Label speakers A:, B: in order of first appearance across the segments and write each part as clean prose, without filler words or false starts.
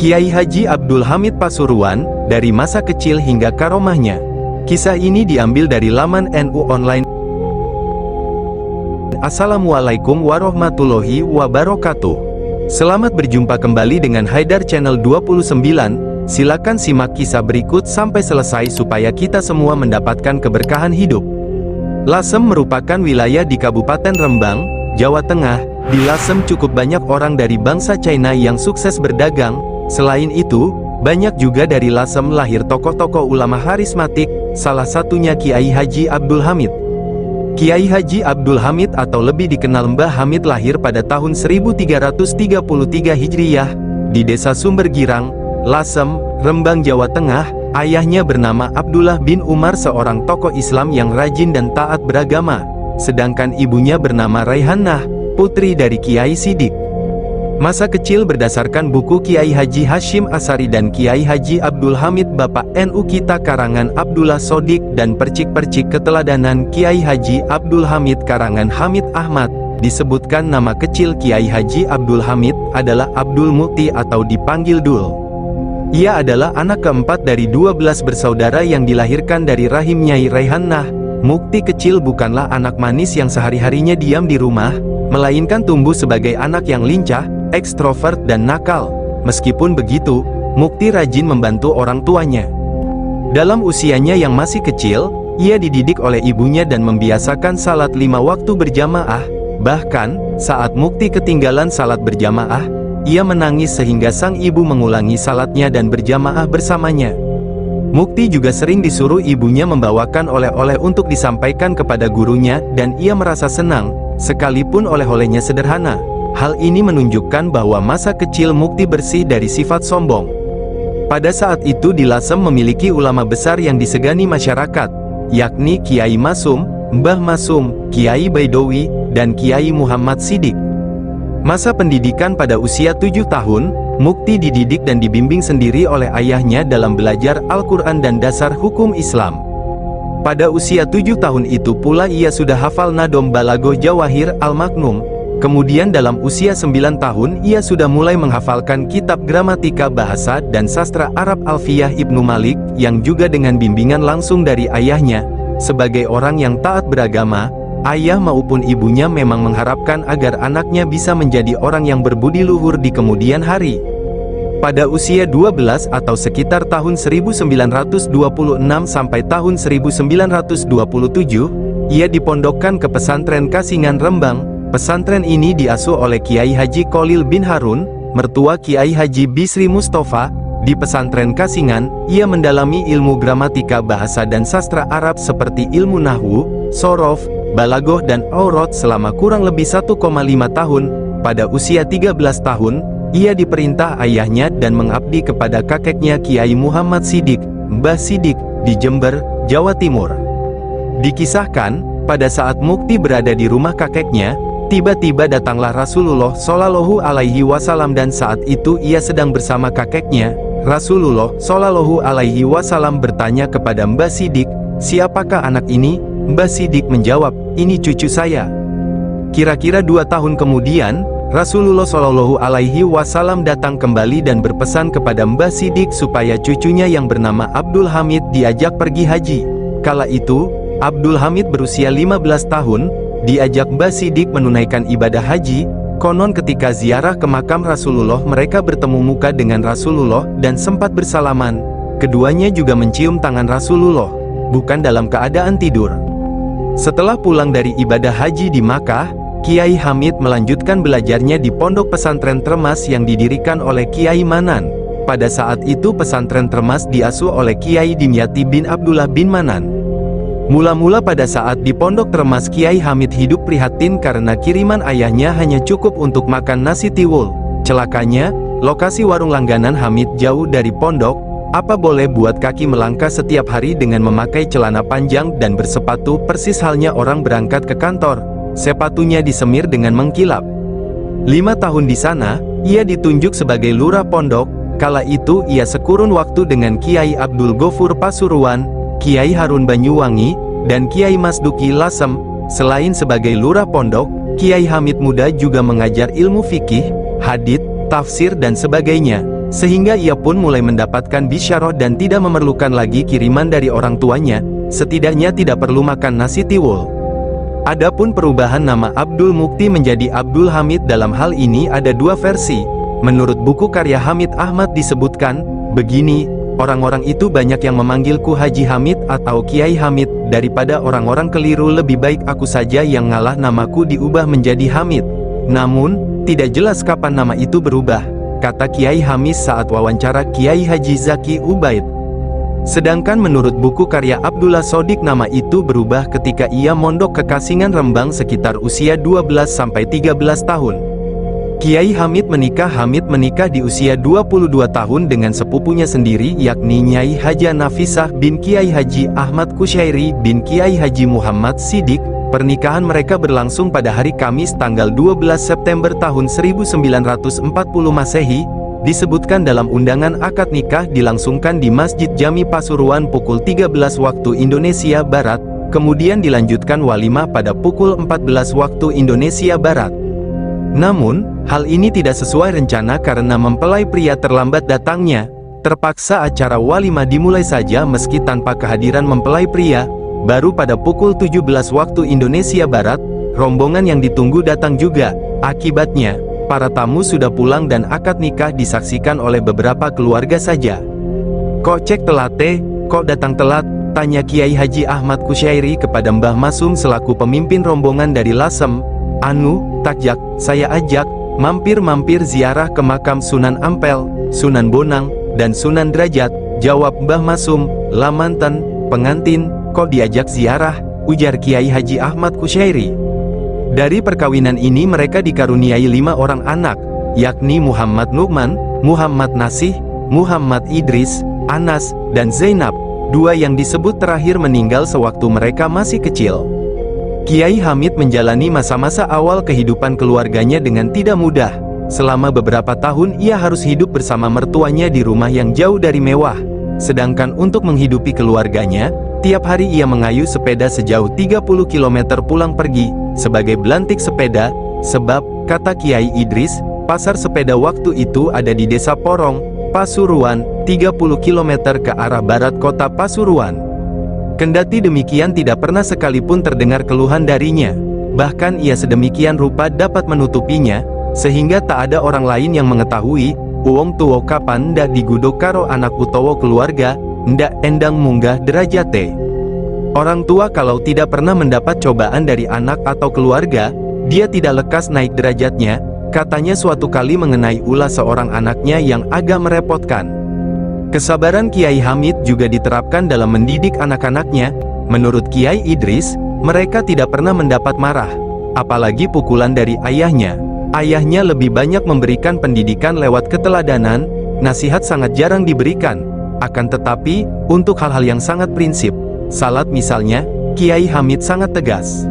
A: Kiai Haji Abdul Hamid Pasuruan, dari masa kecil hingga karomahnya. Kisah ini diambil dari laman NU Online. Assalamualaikum warahmatullahi wabarakatuh. Selamat berjumpa kembali dengan Haidar Channel 29. Silakan simak kisah berikut sampai selesai supaya kita semua mendapatkan keberkahan hidup. Lasem merupakan wilayah di Kabupaten Rembang, Jawa Tengah. Di Lasem cukup banyak orang dari bangsa China yang sukses berdagang. Selain itu, banyak juga dari Lasem lahir tokoh-tokoh ulama harismatik, salah satunya Kiai Haji Abdul Hamid. Kiai Haji Abdul Hamid atau lebih dikenal Mbah Hamid lahir pada tahun 1333 Hijriyah, di Desa Sumber Girang, Lasem, Rembang, Jawa Tengah. Ayahnya bernama Abdullah bin Umar, seorang tokoh Islam yang rajin dan taat beragama, sedangkan ibunya bernama Raihanah, putri dari Kiai Sidik. Masa kecil berdasarkan buku Kiai Haji Hashim Asari dan Kiai Haji Abdul Hamid Bapak NU kita karangan Abdullah Sodik dan percik-percik keteladanan Kiai Haji Abdul Hamid karangan Hamid Ahmad, disebutkan nama kecil Kiai Haji Abdul Hamid adalah Abdul Mukti atau dipanggil Dul. Ia adalah anak keempat dari 12 bersaudara yang dilahirkan dari rahim Nyai Raihanah. Mukti kecil bukanlah anak manis yang sehari-harinya diam di rumah, melainkan tumbuh sebagai anak yang lincah, ekstrovert dan nakal. Meskipun begitu, Mukti rajin membantu orang tuanya. Dalam usianya yang masih kecil, ia dididik oleh ibunya dan membiasakan salat 5 waktu berjamaah. Bahkan, saat Mukti ketinggalan salat berjamaah, ia menangis sehingga sang ibu mengulangi salatnya dan berjamaah bersamanya. Mukti juga sering disuruh ibunya membawakan oleh-oleh untuk disampaikan kepada gurunya dan ia merasa senang, sekalipun oleh-olehnya sederhana. Hal ini menunjukkan bahwa masa kecil Mukti bersih dari sifat sombong. Pada saat itu di Lasem memiliki ulama besar yang disegani masyarakat, yakni Kiai Masum, Mbah Masum, Kiai Baidowi, dan Kiai Muhammad Sidik. Masa pendidikan pada usia 7 tahun, Mukti dididik dan dibimbing sendiri oleh ayahnya dalam belajar Al-Quran dan dasar hukum Islam. Pada usia 7 tahun itu pula ia sudah hafal Nadom Balagoh Jawahir Al-Maknum. Kemudian dalam usia 9 tahun ia sudah mulai menghafalkan kitab gramatika bahasa dan sastra Arab Alfiyah Ibnu Malik, yang juga dengan bimbingan langsung dari ayahnya. Sebagai orang yang taat beragama, ayah maupun ibunya memang mengharapkan agar anaknya bisa menjadi orang yang berbudi luhur di kemudian hari. Pada usia 12 atau sekitar tahun 1926 sampai tahun 1927, ia dipondokkan ke pesantren Kasingan Rembang. Pesantren ini diasuh oleh Kiai Haji Kholil bin Harun, mertua Kiai Haji Bisri Mustafa. Di pesantren Kasingan, ia mendalami ilmu gramatika bahasa dan sastra Arab seperti ilmu nahwu, sorof, balagoh dan aurat selama kurang lebih 1,5 tahun. Pada usia 13 tahun, ia diperintah ayahnya dan mengabdi kepada kakeknya Kiai Muhammad Sidik, Mbah Sidik, di Jember, Jawa Timur. Dikisahkan, pada saat Mukti berada di rumah kakeknya, tiba-tiba datanglah Rasulullah Shallallahu Alaihi Wasallam dan saat itu ia sedang bersama kakeknya. Rasulullah Shallallahu Alaihi Wasallam bertanya kepada Mbah Sidik, "Siapakah anak ini?" Mbah Sidik menjawab, "Ini cucu saya." Kira-kira 2 tahun kemudian, Rasulullah Shallallahu Alaihi Wasallam datang kembali dan berpesan kepada Mbah Sidik supaya cucunya yang bernama Abdul Hamid diajak pergi haji. Kala itu, Abdul Hamid berusia 15 tahun, diajak Mbah Sidik menunaikan ibadah haji. Konon ketika ziarah ke makam Rasulullah mereka bertemu muka dengan Rasulullah dan sempat bersalaman. Keduanya juga mencium tangan Rasulullah, bukan dalam keadaan tidur. Setelah pulang dari ibadah haji di Makkah, Kiai Hamid melanjutkan belajarnya di pondok pesantren Termas yang didirikan oleh Kiai Manan. Pada saat itu pesantren Termas diasuh oleh Kiai Dimyati bin Abdullah bin Manan. Mula-mula pada saat di pondok Termas Kiai Hamid hidup prihatin karena kiriman ayahnya hanya cukup untuk makan nasi tiwul. Celakanya, lokasi warung langganan Hamid jauh dari pondok. Apa boleh buat kaki melangkah setiap hari dengan memakai celana panjang dan bersepatu persis halnya orang berangkat ke kantor. Sepatunya disemir dengan mengkilap. 5 tahun di sana, ia ditunjuk sebagai lurah pondok. Kala itu ia sekurun waktu dengan Kiai Abdul Ghafur Pasuruan, Kiai Harun Banyuwangi, dan Kiai Masduki Lasem. Selain sebagai lurah pondok, Kiai Hamid Muda juga mengajar ilmu fikih, hadits, tafsir dan sebagainya. sehingga ia pun mulai mendapatkan bisyarah dan tidak memerlukan lagi kiriman dari orang tuanya, setidaknya tidak perlu makan nasi tiwul. Adapun perubahan nama Abdul Mukti menjadi Abdul Hamid, dalam hal ini ada dua versi. Menurut buku karya Hamid Ahmad disebutkan, begini, orang-orang itu banyak yang memanggilku Haji Hamid atau Kiai Hamid, daripada orang-orang keliru lebih baik aku saja yang ngalah namaku diubah menjadi Hamid. Namun, tidak jelas kapan nama itu berubah, kata Kiai Hamis saat wawancara Kiai Haji Zaki Ubaid. Sedangkan menurut buku karya Abdullah Sodik nama itu berubah ketika ia mondok ke Kasingan Rembang sekitar usia 12-13 tahun. Kiai Hamid menikah di usia 22 tahun dengan sepupunya sendiri yakni Nyai Haja Nafisah bin Kiai Haji Ahmad Kusyairi bin Kiai Haji Muhammad Sidik. Pernikahan mereka berlangsung pada hari Kamis tanggal 12 September tahun 1940 Masehi. Disebutkan dalam undangan akad nikah dilangsungkan di Masjid Jami Pasuruan pukul 13 waktu Indonesia Barat, kemudian dilanjutkan walimah pada pukul 14 waktu Indonesia Barat. Namun, hal ini tidak sesuai rencana karena mempelai pria terlambat datangnya. Terpaksa acara walimah dimulai saja meski tanpa kehadiran mempelai pria. Baru pada pukul 17 waktu Indonesia Barat, rombongan yang ditunggu datang juga. Akibatnya, para tamu sudah pulang dan akad nikah disaksikan oleh beberapa keluarga saja. "Kok cek telat teh, kok datang telat?" tanya Kiai Haji Ahmad Kusyairi kepada Mbah Masum selaku pemimpin rombongan dari Lasem. "Anu, takjak, saya ajak, mampir-mampir ziarah ke makam Sunan Ampel, Sunan Bonang, dan Sunan Derajat," jawab Mbah Masum. "Lah manten, pengantin, kok diajak ziarah?" ujar Kiai Haji Ahmad Kusyairi. Dari perkawinan ini mereka dikaruniai 5 orang anak, yakni Muhammad Nu'man, Muhammad Nasih, Muhammad Idris, Anas, dan Zainab. 2 yang disebut terakhir meninggal sewaktu mereka masih kecil. Kiai Hamid menjalani masa-masa awal kehidupan keluarganya dengan tidak mudah. Selama beberapa tahun ia harus hidup bersama mertuanya di rumah yang jauh dari mewah. Sedangkan untuk menghidupi keluarganya, tiap hari ia mengayuh sepeda sejauh 30 km pulang pergi, sebagai belantik sepeda, sebab, kata Kiai Idris, pasar sepeda waktu itu ada di Desa Porong, Pasuruan, 30 km ke arah barat kota Pasuruan. Kendati demikian tidak pernah sekalipun terdengar keluhan darinya, bahkan ia sedemikian rupa dapat menutupinya, sehingga tak ada orang lain yang mengetahui, uwong tuwo kapan ndak digudok karo anak utawa keluarga, ndak endang munggah derajate. Orang tua kalau tidak pernah mendapat cobaan dari anak atau keluarga, dia tidak lekas naik derajatnya, katanya suatu kali mengenai ulah seorang anaknya yang agak merepotkan. Kesabaran Kiai Hamid juga diterapkan dalam mendidik anak-anaknya. Menurut Kiai Idris, mereka tidak pernah mendapat marah, apalagi pukulan dari ayahnya. Ayahnya lebih banyak memberikan pendidikan lewat keteladanan, nasihat sangat jarang diberikan. Akan tetapi, untuk hal-hal yang sangat prinsip, salat misalnya, Kiai Hamid sangat tegas.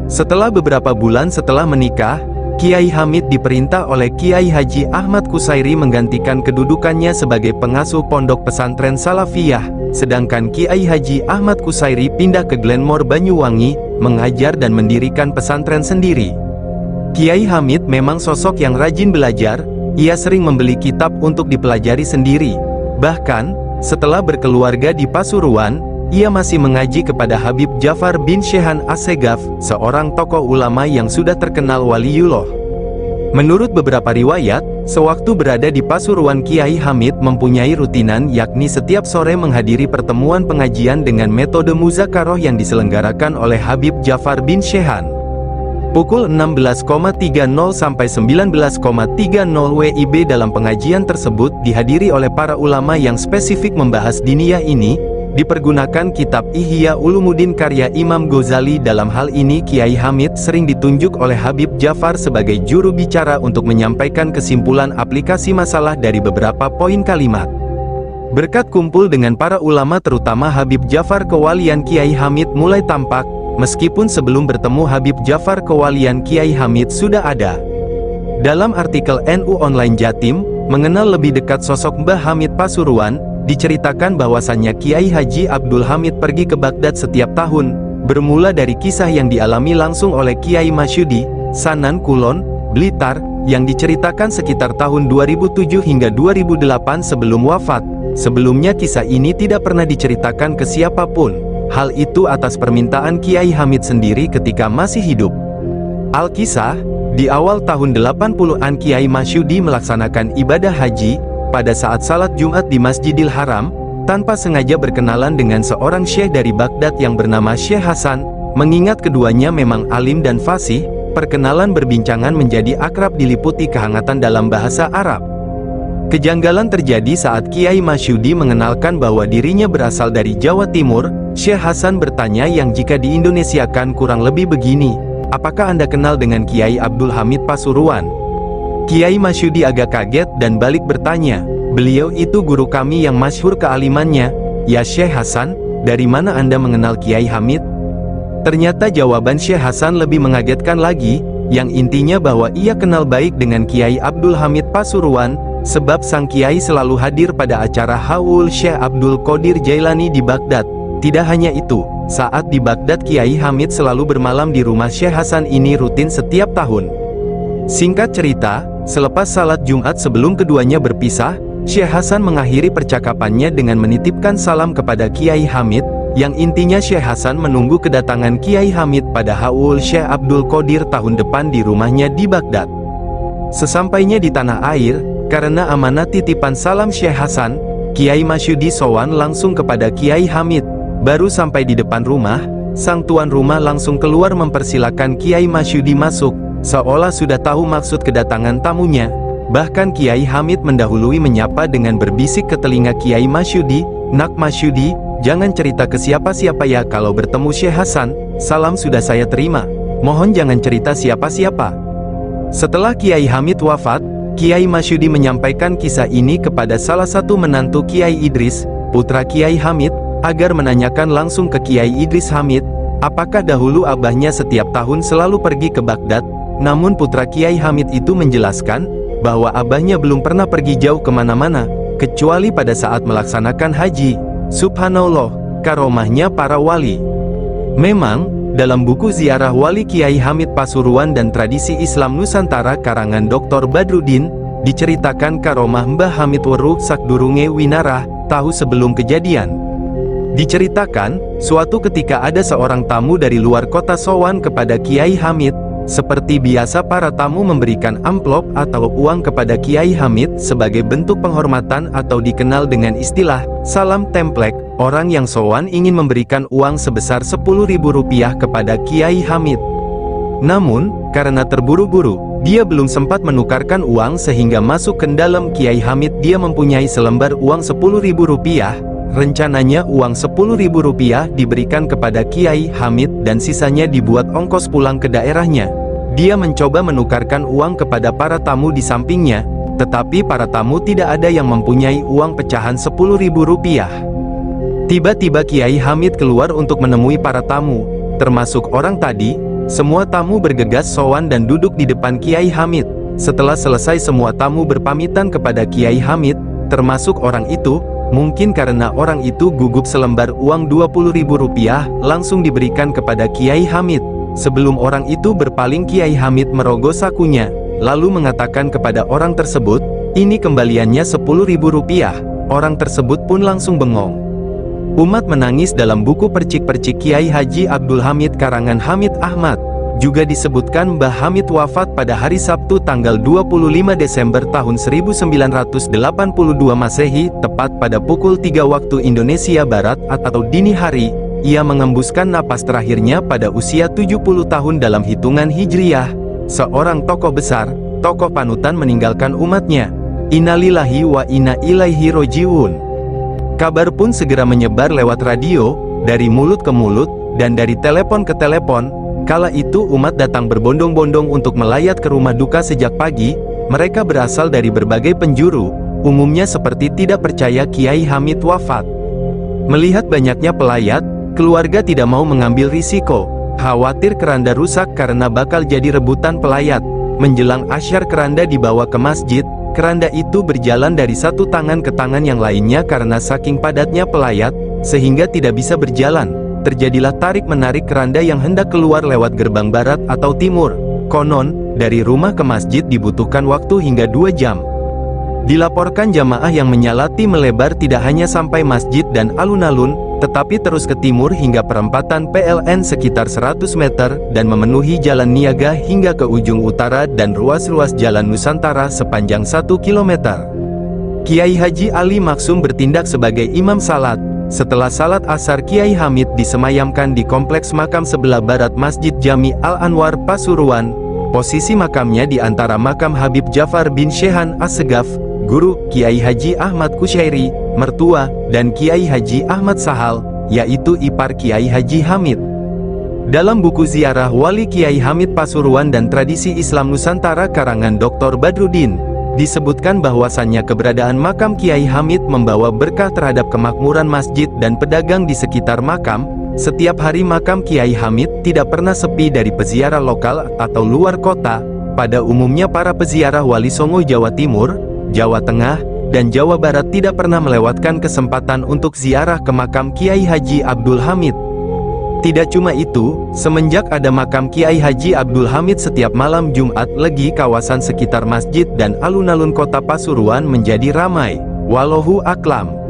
A: Setelah beberapa bulan setelah menikah, Kiai Hamid diperintah oleh Kiai Haji Ahmad Kusyairi menggantikan kedudukannya sebagai pengasuh pondok pesantren Salafiyah, sedangkan Kiai Haji Ahmad Kusyairi pindah ke Glenmore Banyuwangi, mengajar dan mendirikan pesantren sendiri. Kiai Hamid memang sosok yang rajin belajar, ia sering membeli kitab untuk dipelajari sendiri. Bahkan, setelah berkeluarga di Pasuruan, ia masih mengaji kepada Habib Jafar bin Shehan Assegaf, seorang tokoh ulama yang sudah terkenal waliullah. Menurut beberapa riwayat, sewaktu berada di Pasuruan Kiai Hamid mempunyai rutinan yakni setiap sore menghadiri pertemuan pengajian dengan metode muzakaroh yang diselenggarakan oleh Habib Jafar bin Shehan. Pukul 16.30 sampai 19.30 WIB dalam pengajian tersebut dihadiri oleh para ulama yang spesifik membahas diniyah ini. Dipergunakan kitab Ihya Ulumuddin karya Imam Ghazali. Dalam hal ini Kiai Hamid sering ditunjuk oleh Habib Jafar sebagai juru bicara untuk menyampaikan kesimpulan aplikasi masalah dari beberapa poin kalimat. Berkat kumpul dengan para ulama terutama Habib Jafar kewalian Kiai Hamid mulai tampak, meskipun sebelum bertemu Habib Jafar kewalian Kiai Hamid sudah ada. Dalam artikel NU Online Jatim, mengenal lebih dekat sosok Mbah Hamid Pasuruan, diceritakan bahwasannya Kiai Haji Abdul Hamid pergi ke Baghdad setiap tahun, bermula dari kisah yang dialami langsung oleh Kiai Masyudi, Sanan Kulon, Blitar, yang diceritakan sekitar tahun 2007 hingga 2008 sebelum wafat. Sebelumnya kisah ini tidak pernah diceritakan ke siapapun. Hal itu atas permintaan Kiai Hamid sendiri ketika masih hidup. Al-Kisah, di awal tahun 80-an Kiai Masyudi melaksanakan ibadah haji. Pada saat salat Jumat di Masjidil Haram, tanpa sengaja berkenalan dengan seorang syekh dari Baghdad yang bernama Syekh Hasan. Mengingat keduanya memang alim dan fasih, perkenalan berbincangan menjadi akrab diliputi kehangatan dalam bahasa Arab. Kejanggalan terjadi saat Kiai Masyudi mengenalkan bahwa dirinya berasal dari Jawa Timur. Syekh Hasan bertanya yang jika diindonesiakan kurang lebih begini, apakah Anda kenal dengan Kiai Abdul Hamid Pasuruan? Kiai Masyudi agak kaget dan balik bertanya, beliau itu guru kami yang masyhur kealimannya. Ya Syekh Hasan, dari mana Anda mengenal Kiai Hamid? Ternyata jawaban Syekh Hasan lebih mengagetkan lagi, yang intinya bahwa ia kenal baik dengan Kiai Abdul Hamid Pasuruan, sebab sang Kiai selalu hadir pada acara Haul Syekh Abdul Qadir Jailani di Baghdad. Tidak hanya itu, saat di Baghdad Kiai Hamid selalu bermalam di rumah Syekh Hasan ini rutin setiap tahun. Singkat cerita, selepas salat Jumat sebelum keduanya berpisah, Syekh Hasan mengakhiri percakapannya dengan menitipkan salam kepada Kiai Hamid, yang intinya Syekh Hasan menunggu kedatangan Kiai Hamid pada Haul Syekh Abdul Qadir tahun depan di rumahnya di Baghdad. Sesampainya di tanah air, karena amanah titipan salam Syekh Hasan, Kiai Masyudi sowan langsung kepada Kiai Hamid. Baru sampai di depan rumah, sang tuan rumah langsung keluar mempersilakan Kiai Masyudi masuk, seolah sudah tahu maksud kedatangan tamunya. Bahkan Kiai Hamid mendahului menyapa dengan berbisik ke telinga Kiai Masyudi, "Nak Masyudi, jangan cerita ke siapa-siapa ya kalau bertemu Syekh Hasan, salam sudah saya terima. Mohon jangan cerita siapa-siapa." Setelah Kiai Hamid wafat, Kiai Masyudi menyampaikan kisah ini kepada salah satu menantu Kiai Idris, putra Kiai Hamid, agar menanyakan langsung ke Kiai Idris Hamid, apakah dahulu abahnya setiap tahun selalu pergi ke Baghdad. Namun putra Kiai Hamid itu menjelaskan, bahwa abahnya belum pernah pergi jauh kemana-mana, kecuali pada saat melaksanakan haji. Subhanallah, karomahnya para wali. Memang, dalam buku Ziarah Wali Kiai Hamid Pasuruan dan Tradisi Islam Nusantara karangan Dr. Badruddin, diceritakan karomah Mbah Hamid weruh sakdurunge winarah, tahu sebelum kejadian. Diceritakan, suatu ketika ada seorang tamu dari luar kota sowan kepada Kiai Hamid. Seperti biasa para tamu memberikan amplop atau uang kepada Kiai Hamid sebagai bentuk penghormatan atau dikenal dengan istilah salam templek. Orang yang sowan ingin memberikan uang sebesar Rp10.000 kepada Kiai Hamid. Namun, karena terburu-buru, dia belum sempat menukarkan uang sehingga masuk ke dalam Kiai Hamid. Dia mempunyai selembar uang Rp10.000. Rencananya uang Rp10.000 diberikan kepada Kiai Hamid dan sisanya dibuat ongkos pulang ke daerahnya. Dia mencoba menukarkan uang kepada para tamu di sampingnya, tetapi para tamu tidak ada yang mempunyai uang pecahan Rp10.000. Tiba-tiba Kiai Hamid keluar untuk menemui para tamu, termasuk orang tadi. Semua tamu bergegas sowan dan duduk di depan Kiai Hamid. Setelah selesai semua tamu berpamitan kepada Kiai Hamid, termasuk orang itu. Mungkin karena orang itu gugup selembar uang Rp20.000 langsung diberikan kepada Kiai Hamid. Sebelum orang itu berpaling, Kiai Hamid merogoh sakunya, lalu mengatakan kepada orang tersebut, "Ini kembaliannya Rp10.000. Orang tersebut pun langsung bengong. Umat menangis. Dalam buku Percik-Percik Kiai Haji Abdul Hamid karangan Hamid Ahmad, juga disebutkan Mbah Hamid wafat pada hari Sabtu tanggal 25 Desember tahun 1982 Masehi, tepat pada pukul 3 waktu Indonesia Barat atau dini hari. Ia mengembuskan napas terakhirnya pada usia 70 tahun dalam hitungan Hijriyah. Seorang tokoh besar, tokoh panutan meninggalkan umatnya. Innalillahi wa inna ilaihi roji'un. Kabar pun segera menyebar lewat radio, dari mulut ke mulut, dan dari telepon ke telepon. Kala itu umat datang berbondong-bondong untuk melayat ke rumah duka sejak pagi. Mereka berasal dari berbagai penjuru, umumnya seperti tidak percaya Kiai Hamid wafat. Melihat banyaknya pelayat, keluarga tidak mau mengambil risiko, khawatir keranda rusak karena bakal jadi rebutan pelayat. Menjelang asyar keranda dibawa ke masjid, keranda itu berjalan dari satu tangan ke tangan yang lainnya karena saking padatnya pelayat, sehingga tidak bisa berjalan. Terjadilah tarik-menarik keranda yang hendak keluar lewat gerbang barat atau timur. Konon, dari rumah ke masjid dibutuhkan waktu hingga 2 jam. Dilaporkan jamaah yang menyalati melebar tidak hanya sampai masjid dan alun-alun, tetapi terus ke timur hingga perempatan PLN sekitar 100 meter, dan memenuhi jalan niaga hingga ke ujung utara dan ruas-ruas jalan Nusantara sepanjang 1 km. Kiai Haji Ali Maksum bertindak sebagai imam salat. Setelah salat asar, Kiai Hamid disemayamkan di kompleks makam sebelah barat Masjid Jami Al-Anwar Pasuruan. Posisi makamnya di antara makam Habib Jafar bin Shehan As-Segaf, guru Kiai Haji Ahmad Kusyairi, mertua, dan Kiai Haji Ahmad Sahal, yaitu ipar Kiai Haji Hamid. Dalam buku Ziarah Wali Kiai Hamid Pasuruan dan Tradisi Islam Nusantara karangan Dr. Badruddin, disebutkan bahwasannya keberadaan makam Kiai Hamid membawa berkah terhadap kemakmuran masjid dan pedagang di sekitar makam. Setiap hari makam Kiai Hamid tidak pernah sepi dari peziarah lokal atau luar kota. Pada umumnya para peziarah Wali Songo Jawa Timur, Jawa Tengah, dan Jawa Barat tidak pernah melewatkan kesempatan untuk ziarah ke makam Kiai Haji Abdul Hamid. Tidak cuma itu, semenjak ada makam Kiai Haji Abdul Hamid, setiap malam Jumat Legi kawasan sekitar masjid dan alun-alun kota Pasuruan menjadi ramai. Wallahu a'lam.